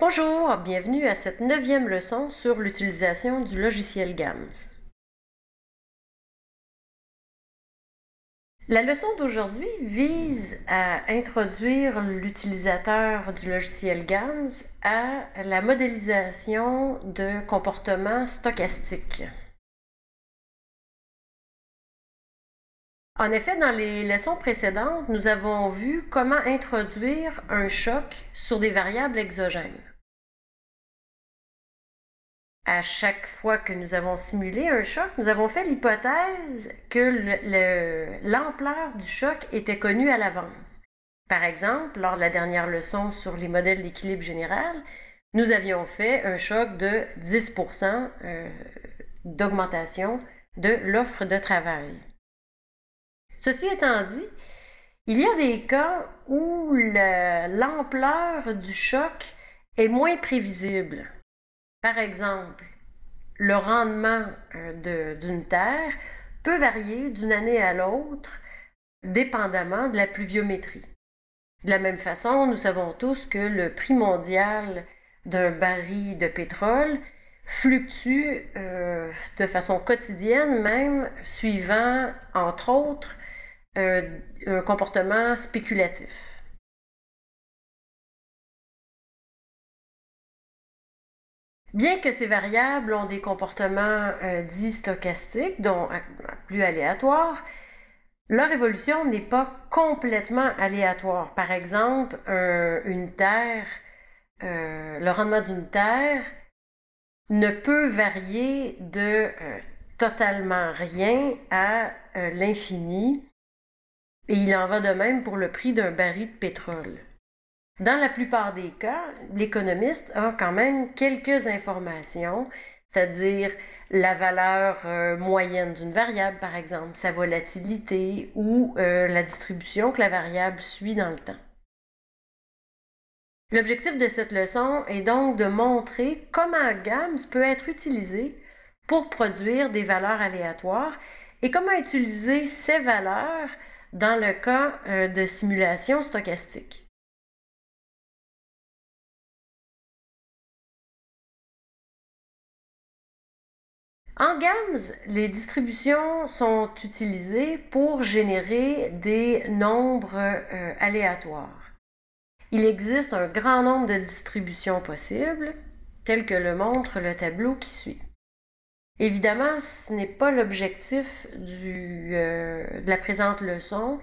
Bonjour, bienvenue à cette 9e leçon sur l'utilisation du logiciel GAMS. La leçon d'aujourd'hui vise à introduire l'utilisateur du logiciel GAMS à la modélisation de comportements stochastiques. En effet, dans les leçons précédentes, nous avons vu comment introduire un choc sur des variables exogènes. À chaque fois que nous avons simulé un choc, nous avons fait l'hypothèse que l'ampleur du choc était connue à l'avance. Par exemple, lors de la dernière leçon sur les modèles d'équilibre général, nous avions fait un choc de 10% d'augmentation de l'offre de travail. Ceci étant dit, il y a des cas où l'ampleur du choc est moins prévisible. Par exemple, le rendement d'une terre peut varier d'une année à l'autre, dépendamment de la pluviométrie. De la même façon, nous savons tous que le prix mondial d'un baril de pétrole fluctue de façon quotidienne, même suivant, entre autres, un comportement spéculatif. Bien que ces variables ont des comportements dits stochastiques, donc plus aléatoires, leur évolution n'est pas complètement aléatoire. Par exemple, une terre, le rendement d'une terre ne peut varier de totalement rien à l'infini, et il en va de même pour le prix d'un baril de pétrole. Dans la plupart des cas, l'économiste a quand même quelques informations, c'est-à-dire la valeur moyenne d'une variable, par exemple, sa volatilité ou la distribution que la variable suit dans le temps. L'objectif de cette leçon est donc de montrer comment GAMS peut être utilisé pour produire des valeurs aléatoires et comment utiliser ces valeurs dans le cas de simulation stochastique. En GAMS, les distributions sont utilisées pour générer des nombres aléatoires. Il existe un grand nombre de distributions possibles, tel que le montre le tableau qui suit. Évidemment, ce n'est pas l'objectif de la présente leçon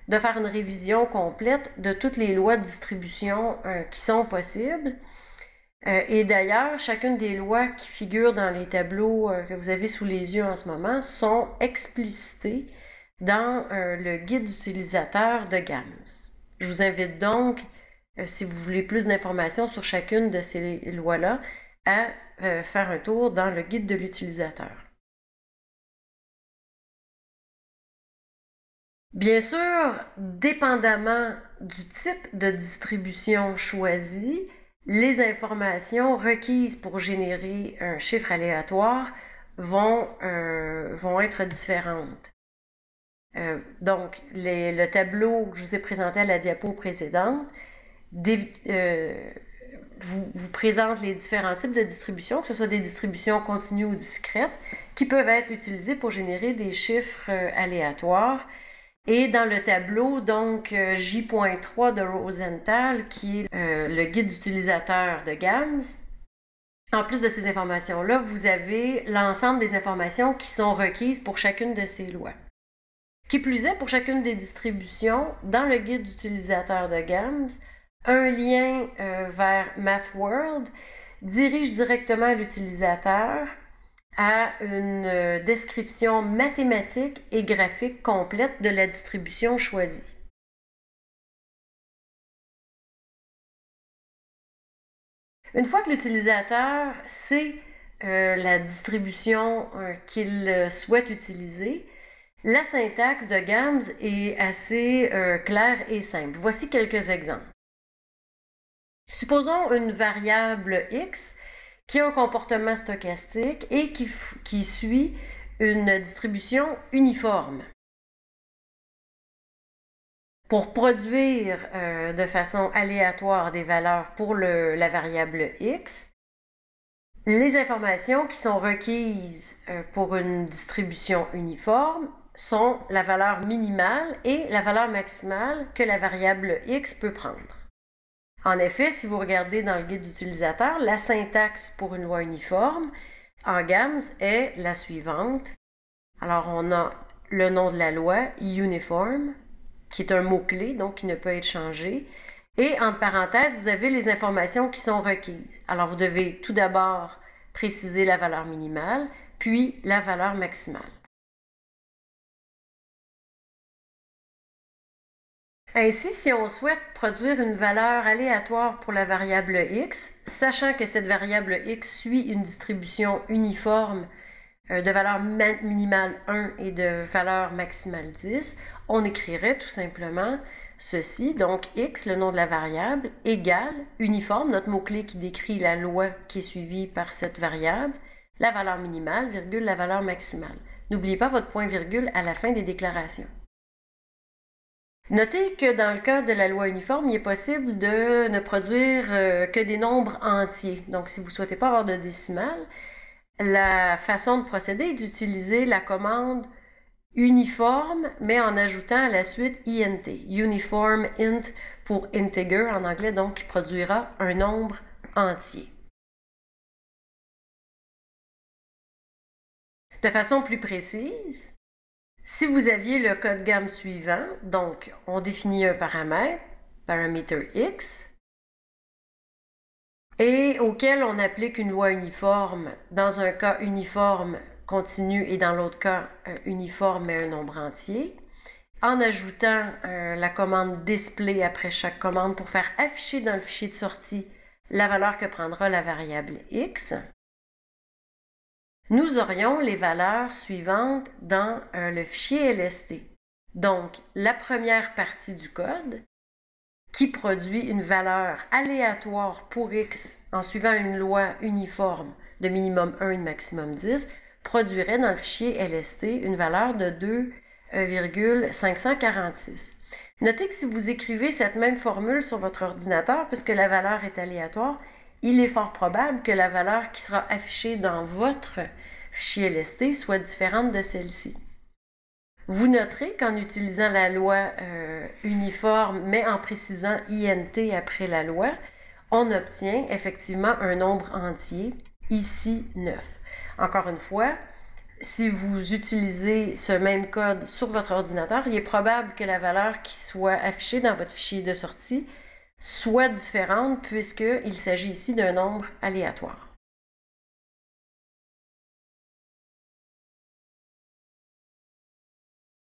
de faire une révision complète de toutes les lois de distribution qui sont possibles. Et d'ailleurs, chacune des lois qui figurent dans les tableaux que vous avez sous les yeux en ce moment sont explicitées dans le guide utilisateur de GAMS. Je vous invite donc, si vous voulez plus d'informations sur chacune de ces lois-là, à faire un tour dans le guide de l'utilisateur. Bien sûr, dépendamment du type de distribution choisi, les informations requises pour générer un chiffre aléatoire vont être différentes. Donc, le tableau que je vous ai présenté à la diapo précédente vous présente les différents types de distributions, que ce soit des distributions continues ou discrètes, qui peuvent être utilisées pour générer des chiffres aléatoires. Et dans le tableau, donc J.3 de Rosenthal, qui est le guide utilisateur de GAMS, en plus de ces informations-là, vous avez l'ensemble des informations qui sont requises pour chacune de ces lois. Qui plus est, pour chacune des distributions, dans le guide utilisateur de GAMS, un lien vers MathWorld dirige directement l'utilisateur à une description mathématique et graphique complète de la distribution choisie. Une fois que l'utilisateur sait la distribution qu'il souhaite utiliser, la syntaxe de GAMS est assez claire et simple. Voici quelques exemples. Supposons une variable x qui a un comportement stochastique et qui suit une distribution uniforme. Pour produire de façon aléatoire des valeurs pour la variable x, les informations qui sont requises pour une distribution uniforme sont la valeur minimale et la valeur maximale que la variable x peut prendre. En effet, si vous regardez dans le guide d'utilisateur, la syntaxe pour une loi uniforme en GAMS est la suivante. Alors, on a le nom de la loi, uniform, qui est un mot-clé, donc qui ne peut être changé. Et entre parenthèses, vous avez les informations qui sont requises. Alors, vous devez tout d'abord préciser la valeur minimale, puis la valeur maximale. Ainsi, si on souhaite produire une valeur aléatoire pour la variable x, sachant que cette variable x suit une distribution uniforme de valeur minimale 1 et de valeur maximale 10, on écrirait tout simplement ceci, donc x, le nom de la variable, égale uniforme, notre mot-clé qui décrit la loi qui est suivie par cette variable, la valeur minimale, virgule, la valeur maximale. N'oubliez pas votre point-virgule à la fin des déclarations. Notez que dans le cas de la loi uniforme, il est possible de ne produire que des nombres entiers. Donc, si vous ne souhaitez pas avoir de décimales, la façon de procéder est d'utiliser la commande uniforme, mais en ajoutant à la suite int, uniform int pour integer en anglais, donc qui produira un nombre entier. De façon plus précise, si vous aviez le code gamme suivant, donc on définit un paramètre, paramètre x, et auquel on applique une loi uniforme, dans un cas uniforme continu et dans l'autre cas uniforme mais un nombre entier, en ajoutant la commande display après chaque commande pour faire afficher dans le fichier de sortie la valeur que prendra la variable x, nous aurions les valeurs suivantes dans le fichier LST. Donc, la première partie du code qui produit une valeur aléatoire pour x en suivant une loi uniforme de minimum 1 et de maximum 10, produirait dans le fichier LST une valeur de 2,546. Notez que si vous écrivez cette même formule sur votre ordinateur, puisque la valeur est aléatoire, il est fort probable que la valeur qui sera affichée dans votre fichier LST soit différente de celle-ci. Vous noterez qu'en utilisant la loi uniforme, mais en précisant int après la loi, on obtient effectivement un nombre entier, ici 9. Encore une fois, si vous utilisez ce même code sur votre ordinateur, il est probable que la valeur qui soit affichée dans votre fichier de sortie soit différente puisqu'il s'agit ici d'un nombre aléatoire.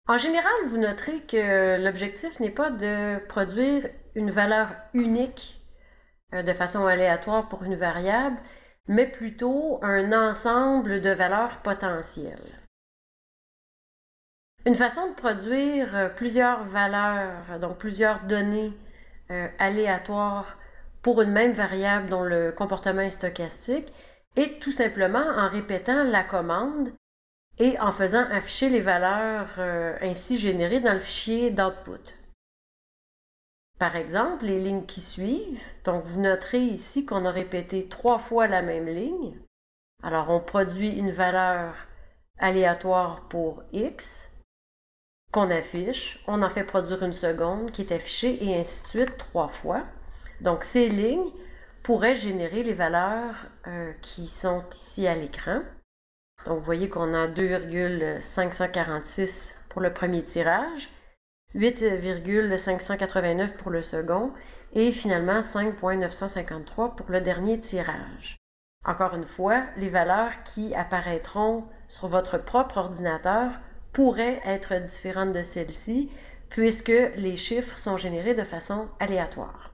En général, vous noterez que l'objectif n'est pas de produire une valeur unique de façon aléatoire pour une variable, mais plutôt un ensemble de valeurs potentielles. Une façon de produire plusieurs valeurs, donc plusieurs données aléatoires pour une même variable dont le comportement est stochastique, est tout simplement en répétant la commande et en faisant afficher les valeurs ainsi générées dans le fichier d'output. Par exemple, les lignes qui suivent, donc vous noterez ici qu'on a répété 3 fois la même ligne. Alors on produit une valeur aléatoire pour x qu'on affiche, on en fait produire une seconde qui est affichée et ainsi de suite 3 fois. Donc ces lignes pourraient générer les valeurs qui sont ici à l'écran. Donc, vous voyez qu'on a 2,546 pour le premier tirage, 8,589 pour le second et finalement 5,953 pour le dernier tirage. Encore une fois, les valeurs qui apparaîtront sur votre propre ordinateur pourraient être différentes de celles-ci puisque les chiffres sont générés de façon aléatoire.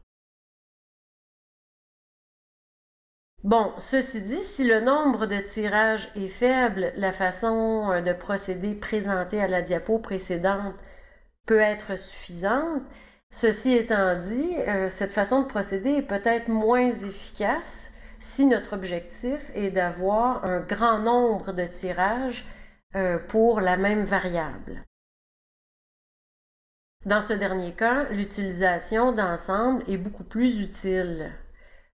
Bon, ceci dit, si le nombre de tirages est faible, la façon de procéder présentée à la diapo précédente peut être suffisante. Ceci étant dit, cette façon de procéder est peut-être moins efficace si notre objectif est d'avoir un grand nombre de tirages pour la même variable. Dans ce dernier cas, l'utilisation d'ensemble est beaucoup plus utile.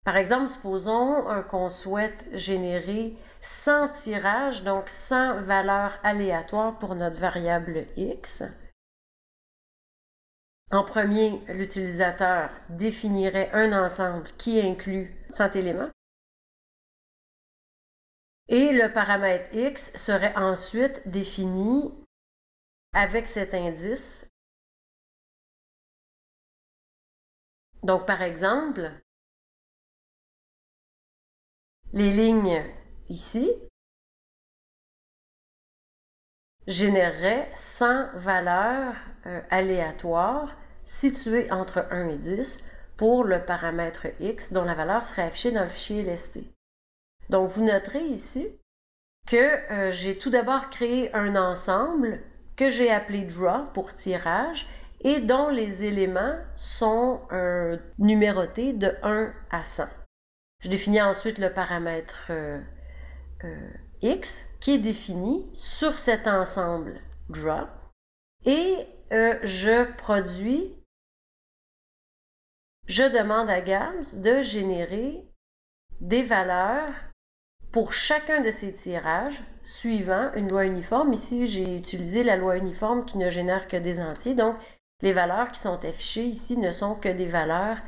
Par exemple, supposons qu'on souhaite générer 100 tirages, donc 100 valeurs aléatoires pour notre variable x. En premier, l'utilisateur définirait un ensemble qui inclut 100 éléments. Et le paramètre x serait ensuite défini avec cet indice. Donc, par exemple, les lignes ici généreraient 100 valeurs aléatoires situées entre 1 et 10 pour le paramètre x dont la valeur serait affichée dans le fichier LST. Donc, vous noterez ici que j'ai tout d'abord créé un ensemble que j'ai appelé draw pour tirage et dont les éléments sont numérotés de 1 à 100. Je définis ensuite le paramètre x qui est défini sur cet ensemble draw et je demande à GAMS de générer des valeurs pour chacun de ces tirages suivant une loi uniforme. Ici, j'ai utilisé la loi uniforme qui ne génère que des entiers, donc les valeurs qui sont affichées ici ne sont que des valeurs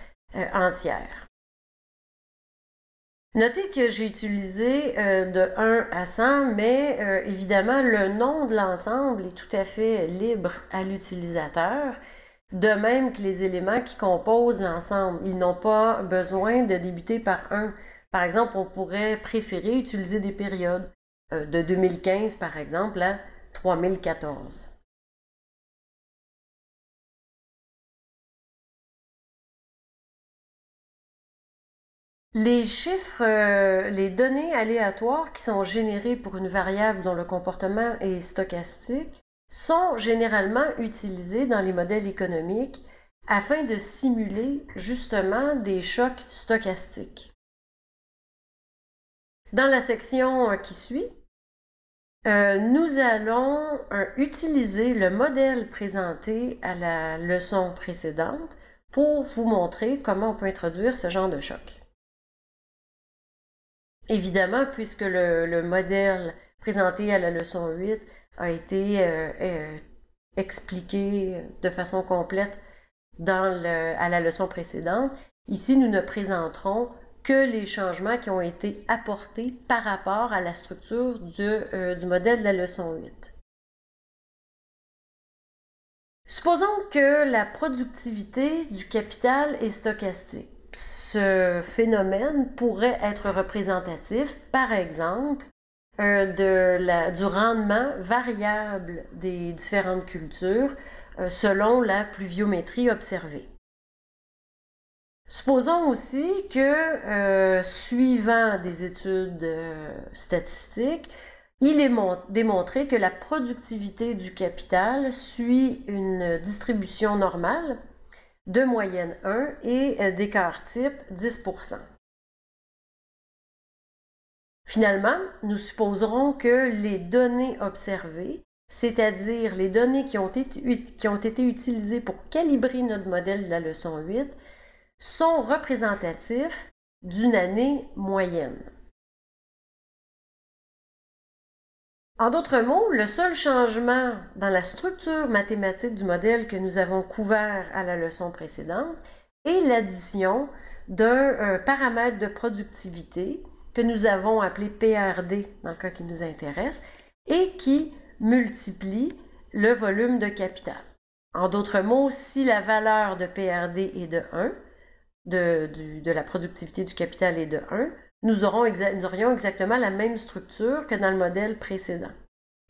entières. Notez que j'ai utilisé de 1 à 100, mais évidemment, le nom de l'ensemble est tout à fait libre à l'utilisateur, de même que les éléments qui composent l'ensemble. Ils n'ont pas besoin de débuter par 1. Par exemple, on pourrait préférer utiliser des périodes de 2015, par exemple, à 3014. Les chiffres, les données aléatoires qui sont générées pour une variable dont le comportement est stochastique sont généralement utilisées dans les modèles économiques afin de simuler justement des chocs stochastiques. Dans la section qui suit, nous allons utiliser le modèle présenté à la leçon précédente pour vous montrer comment on peut introduire ce genre de choc. Évidemment, puisque le modèle présenté à la leçon 8 a été expliqué de façon complète à la leçon précédente, ici nous ne présenterons que les changements qui ont été apportés par rapport à la structure du modèle de la leçon 8. Supposons que la productivité du capital est stochastique. Ce phénomène pourrait être représentatif, par exemple, du rendement variable des différentes cultures selon la pluviométrie observée. Supposons aussi que, suivant des études statistiques, il est démontré que la productivité du capital suit une distribution normale de moyenne 1 et d'écart type 10%. Finalement, nous supposerons que les données observées, c'est-à-dire les données qui ont été utilisées pour calibrer notre modèle de la leçon 8, sont représentatifs d'une année moyenne. En d'autres mots, le seul changement dans la structure mathématique du modèle que nous avons couvert à la leçon précédente est l'addition d'un paramètre de productivité que nous avons appelé PRD dans le cas qui nous intéresse et qui multiplie le volume de capital. En d'autres mots, si la valeur de PRD est de 1, de la productivité du capital est de 1, nous aurions exactement la même structure que dans le modèle précédent.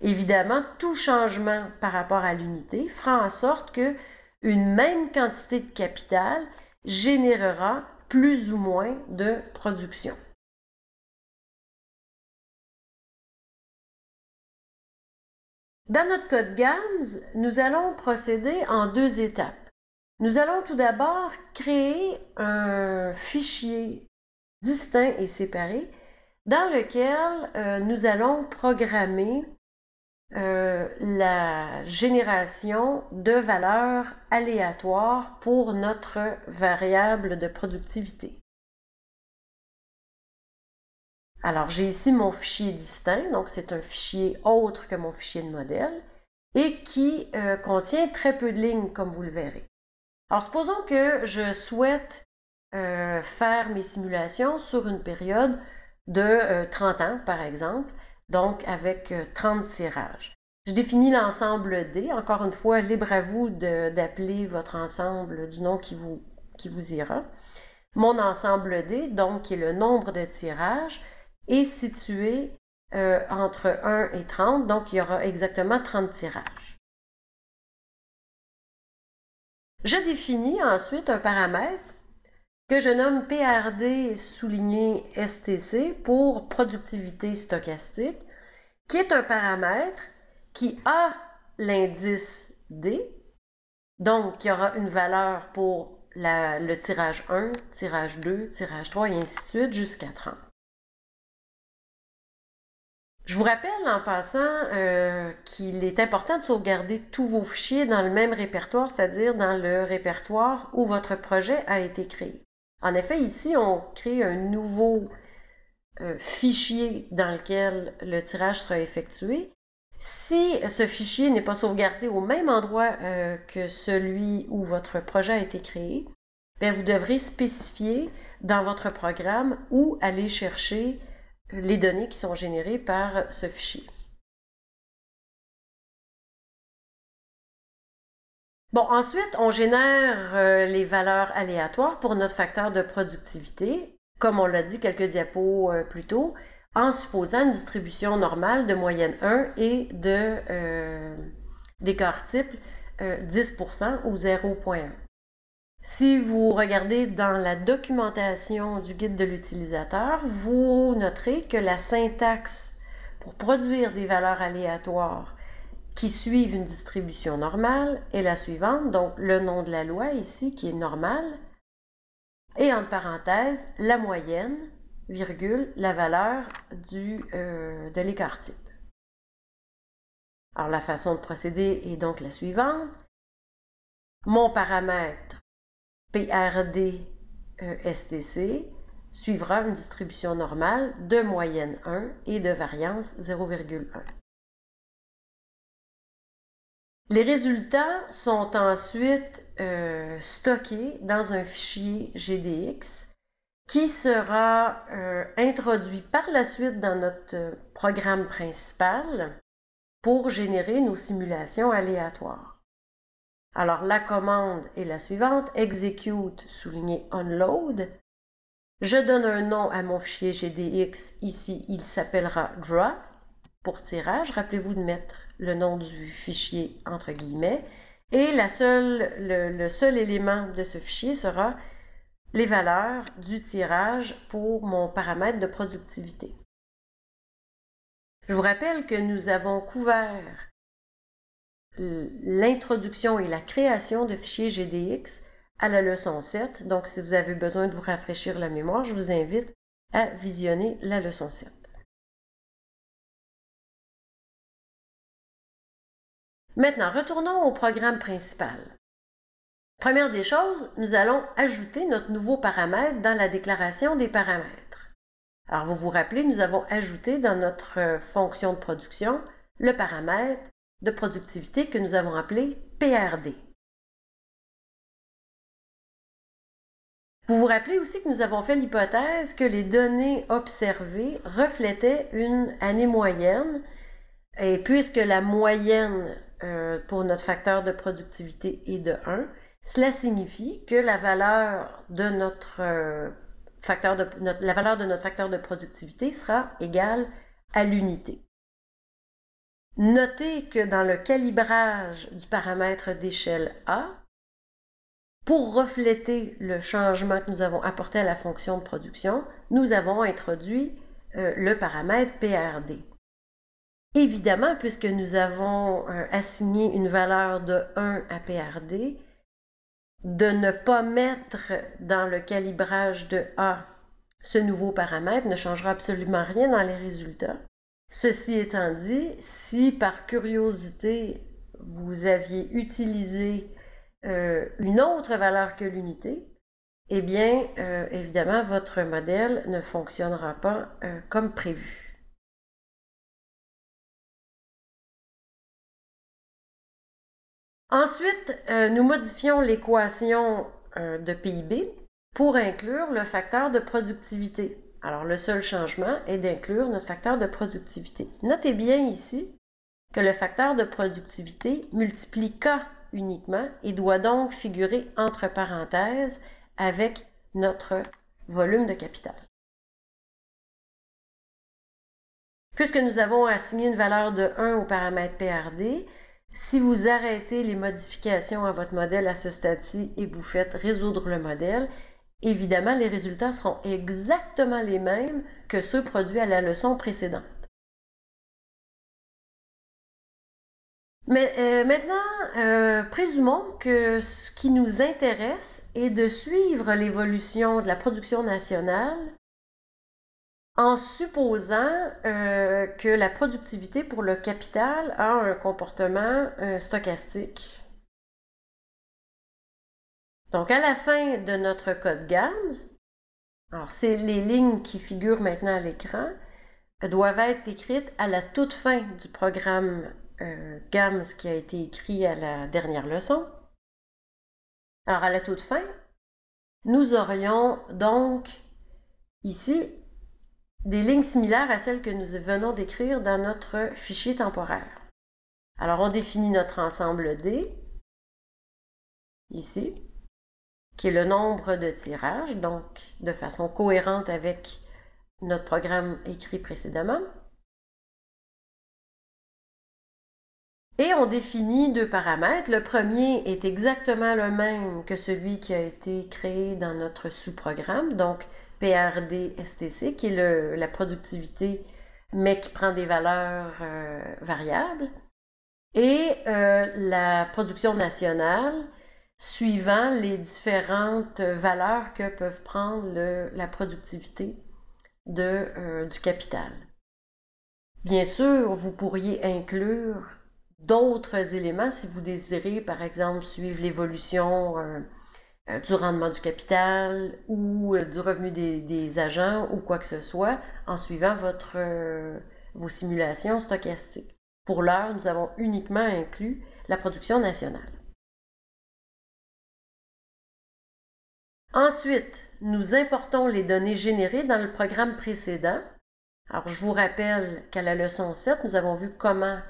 Évidemment, tout changement par rapport à l'unité fera en sorte que une même quantité de capital générera plus ou moins de production. Dans notre code GAMS, nous allons procéder en 2 étapes. Nous allons tout d'abord créer un fichier distinct et séparé dans lequel nous allons programmer la génération de valeurs aléatoires pour notre variable de productivité. Alors, j'ai ici mon fichier distinct, donc c'est un fichier autre que mon fichier de modèle, et qui contient très peu de lignes, comme vous le verrez. Alors, supposons que je souhaite faire mes simulations sur une période de 30 ans, par exemple, donc avec 30 tirages. Je définis l'ensemble D. Encore une fois, libre à vous d'appeler votre ensemble du nom qui vous ira. Mon ensemble D, donc, qui est le nombre de tirages, est situé entre 1 et 30, donc il y aura exactement 30 tirages. Je définis ensuite un paramètre que je nomme PRD souligné STC pour productivité stochastique, qui est un paramètre qui a l'indice D, donc il y aura une valeur pour le tirage 1, tirage 2, tirage 3 et ainsi de suite jusqu'à 30. Je vous rappelle en passant qu'il est important de sauvegarder tous vos fichiers dans le même répertoire, c'est-à-dire dans le répertoire où votre projet a été créé. En effet, ici, on crée un nouveau fichier dans lequel le tirage sera effectué. Si ce fichier n'est pas sauvegardé au même endroit que celui où votre projet a été créé, bien, vous devrez spécifier dans votre programme où aller chercher les données qui sont générées par ce fichier. Bon, ensuite, on génère les valeurs aléatoires pour notre facteur de productivité, comme on l'a dit quelques diapos plus tôt, en supposant une distribution normale de moyenne 1 et d'écart type 10% ou 0,1. Si vous regardez dans la documentation du guide de l'utilisateur, vous noterez que la syntaxe pour produire des valeurs aléatoires qui suivent une distribution normale est la suivante, donc le nom de la loi ici qui est normal, et entre parenthèses, la moyenne, virgule, la valeur de l'écart type. Alors la façon de procéder est donc la suivante. Mon paramètre PRD STC suivra une distribution normale de moyenne 1 et de variance 0,1. Les résultats sont ensuite stockés dans un fichier GDX qui sera introduit par la suite dans notre programme principal pour générer nos simulations aléatoires. Alors, la commande est la suivante, execute souligné onload. Je donne un nom à mon fichier GDX. Ici, il s'appellera draw pour tirage. Rappelez-vous de mettre le nom du fichier entre guillemets. Et le seul élément de ce fichier sera les valeurs du tirage pour mon paramètre de productivité. Je vous rappelle que nous avons couvert l'introduction et la création de fichiers GDX à la leçon 7. Donc, si vous avez besoin de vous rafraîchir la mémoire, je vous invite à visionner la leçon 7. Maintenant, retournons au programme principal. Première des choses, nous allons ajouter notre nouveau paramètre dans la déclaration des paramètres. Alors, vous vous rappelez, nous avons ajouté dans notre fonction de production le paramètre de productivité que nous avons appelé PRD. Vous vous rappelez aussi que nous avons fait l'hypothèse que les données observées reflétaient une année moyenne, et puisque la moyenne pour notre facteur de productivité est de 1, cela signifie que la valeur de notre facteur de productivité sera égale à l'unité. Notez que dans le calibrage du paramètre d'échelle A, pour refléter le changement que nous avons apporté à la fonction de production, nous avons introduit le paramètre PRD. Évidemment, puisque nous avons assigné une valeur de 1 à PRD, de ne pas mettre dans le calibrage de A ce nouveau paramètre ne changera absolument rien dans les résultats. Ceci étant dit, si par curiosité vous aviez utilisé une autre valeur que l'unité, eh bien, évidemment, votre modèle ne fonctionnera pas comme prévu. Ensuite, nous modifions l'équation de PIB pour inclure le facteur de productivité. Alors, le seul changement est d'inclure notre facteur de productivité. Notez bien ici que le facteur de productivité multiplie K uniquement et doit donc figurer entre parenthèses avec notre volume de capital. Puisque nous avons assigné une valeur de 1 au paramètre PRD, si vous arrêtez les modifications à votre modèle à ce stade-ci et vous faites résoudre le modèle, évidemment, les résultats seront exactement les mêmes que ceux produits à la leçon précédente. Mais maintenant, présumons que ce qui nous intéresse est de suivre l'évolution de la production nationale en supposant que la productivité pour le capital a un comportement stochastique. Donc, à la fin de notre code GAMS, alors c'est les lignes qui figurent maintenant à l'écran, doivent être écrites à la toute fin du programme GAMS qui a été écrit à la dernière leçon. Alors, à la toute fin, nous aurions donc ici des lignes similaires à celles que nous venons d'écrire dans notre fichier temporaire. Alors, on définit notre ensemble D, ici, qui est le nombre de tirages, donc de façon cohérente avec notre programme écrit précédemment. Et on définit deux paramètres. Le premier est exactement le même que celui qui a été créé dans notre sous-programme, donc PRD-STC, qui est la productivité, mais qui prend des valeurs variables, et la production nationale, suivant les différentes valeurs que peuvent prendre la productivité du capital. Bien sûr, vous pourriez inclure d'autres éléments si vous désirez, par exemple, suivre l'évolution du rendement du capital ou du revenu des agents ou quoi que ce soit en suivant vos simulations stochastiques. Pour l'heure, nous avons uniquement inclus la production nationale. Ensuite, nous importons les données générées dans le programme précédent. Alors, je vous rappelle qu'à la leçon 7, nous avons vu comment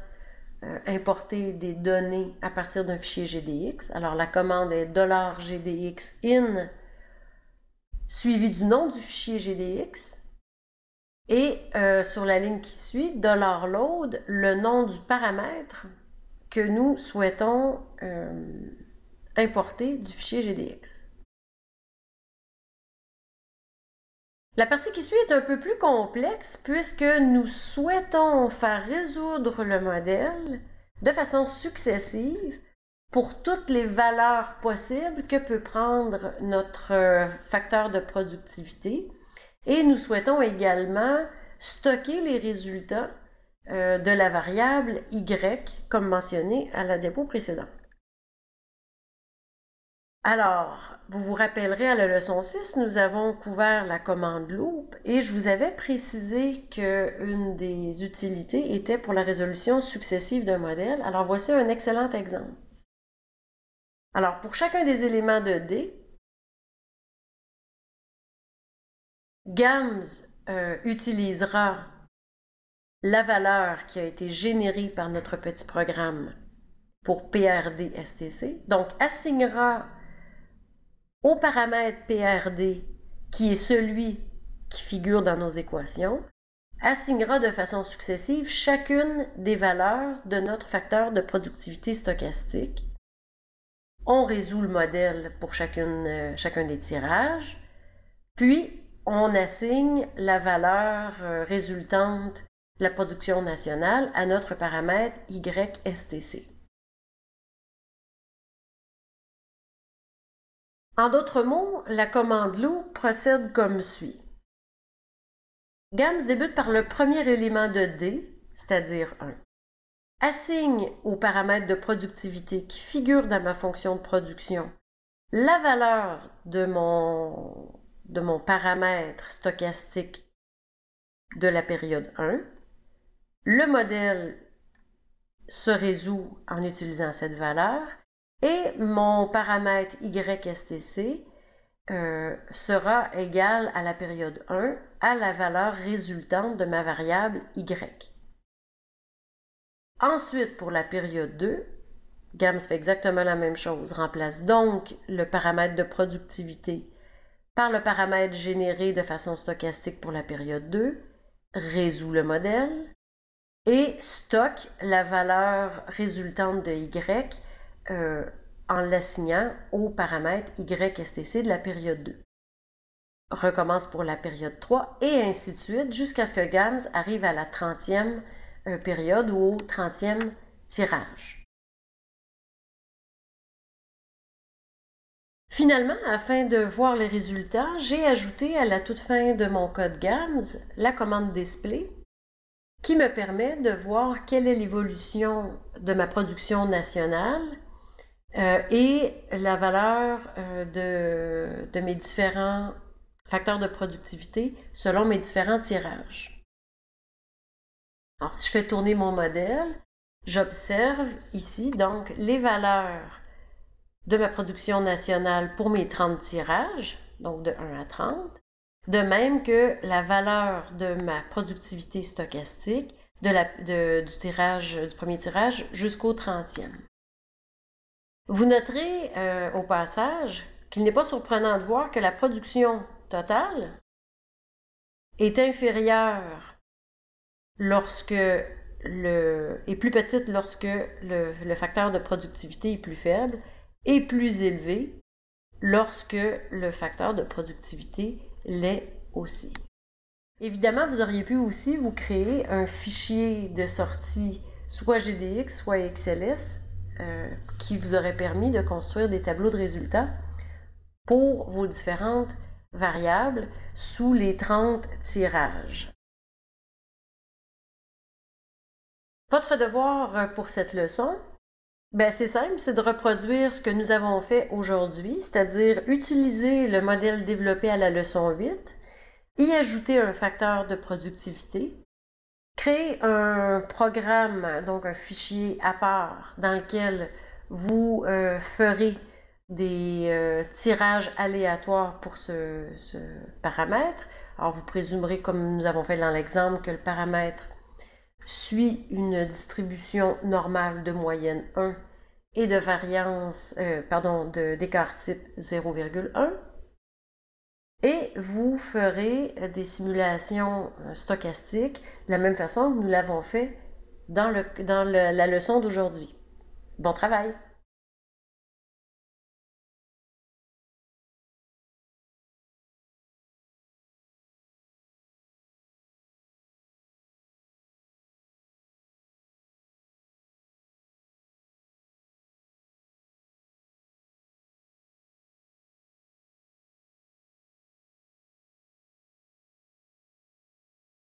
importer des données à partir d'un fichier GDX. Alors, la commande est $GDX in suivi du nom du fichier GDX. Et sur la ligne qui suit, $load, le nom du paramètre que nous souhaitons importer du fichier GDX. La partie qui suit est un peu plus complexe puisque nous souhaitons faire résoudre le modèle de façon successive pour toutes les valeurs possibles que peut prendre notre facteur de productivité. Et nous souhaitons également stocker les résultats de la variable Y, comme mentionné à la diapo précédente. Alors, vous vous rappellerez à la leçon 6, nous avons couvert la commande loop et je vous avais précisé qu'une des utilités était pour la résolution successive d'un modèle. Alors, voici un excellent exemple. Alors, pour chacun des éléments de D, GAMS utilisera la valeur qui a été générée par notre petit programme pour PRD-STC, donc assignera au paramètre PRD, qui est celui qui figure dans nos équations, assignera de façon successive chacune des valeurs de notre facteur de productivité stochastique. On résout le modèle pour chacun des tirages, puis on assigne la valeur résultante de la production nationale à notre paramètre YSTC. En d'autres mots, la commande loop procède comme suit. GAMS débute par le premier élément de D, c'est-à-dire 1. Assigne au paramètre de productivité qui figure dans ma fonction de production la valeur de mon paramètre stochastique de la période 1. Le modèle se résout en utilisant cette valeur et mon paramètre YSTC sera égal à la période 1 à la valeur résultante de ma variable Y. Ensuite, pour la période 2, GAMS fait exactement la même chose. Remplace donc le paramètre de productivité par le paramètre généré de façon stochastique pour la période 2, résout le modèle et stocke la valeur résultante de Y en l'assignant au paramètre YSTC de la période 2. Recommence pour la période 3 et ainsi de suite jusqu'à ce que GAMS arrive à la 30e période ou au 30e tirage. Finalement, afin de voir les résultats, j'ai ajouté à la toute fin de mon code GAMS la commande display qui me permet de voir quelle est l'évolution de ma production nationale et la valeur de mes différents facteurs de productivité selon mes différents tirages. Alors, si je fais tourner mon modèle, j'observe ici donc les valeurs de ma production nationale pour mes 30 tirages, donc de 1 à 30, de même que la valeur de ma productivité stochastique du premier tirage jusqu'au 30e. Vous noterez au passage qu'il n'est pas surprenant de voir que la production totale est inférieure est plus petite lorsque le facteur de productivité est plus faible et plus élevé lorsque le facteur de productivité l'est aussi. Évidemment, vous auriez pu aussi vous créer un fichier de sortie soit GDX, soit XLS, qui vous aurait permis de construire des tableaux de résultats pour vos différentes variables sous les 30 tirages. Votre devoir pour cette leçon, c'est simple, c'est de reproduire ce que nous avons fait aujourd'hui, c'est-à-dire utiliser le modèle développé à la leçon 8, y ajouter un facteur de productivité, créer un programme, donc un fichier à part dans lequel vous ferez des tirages aléatoires pour ce paramètre. Alors vous présumerez, comme nous avons fait dans l'exemple, que le paramètre suit une distribution normale de moyenne 1 et de variance, d'écart type 0,1. Et vous ferez des simulations stochastiques de la même façon que nous l'avons fait dans la leçon d'aujourd'hui. Bon travail!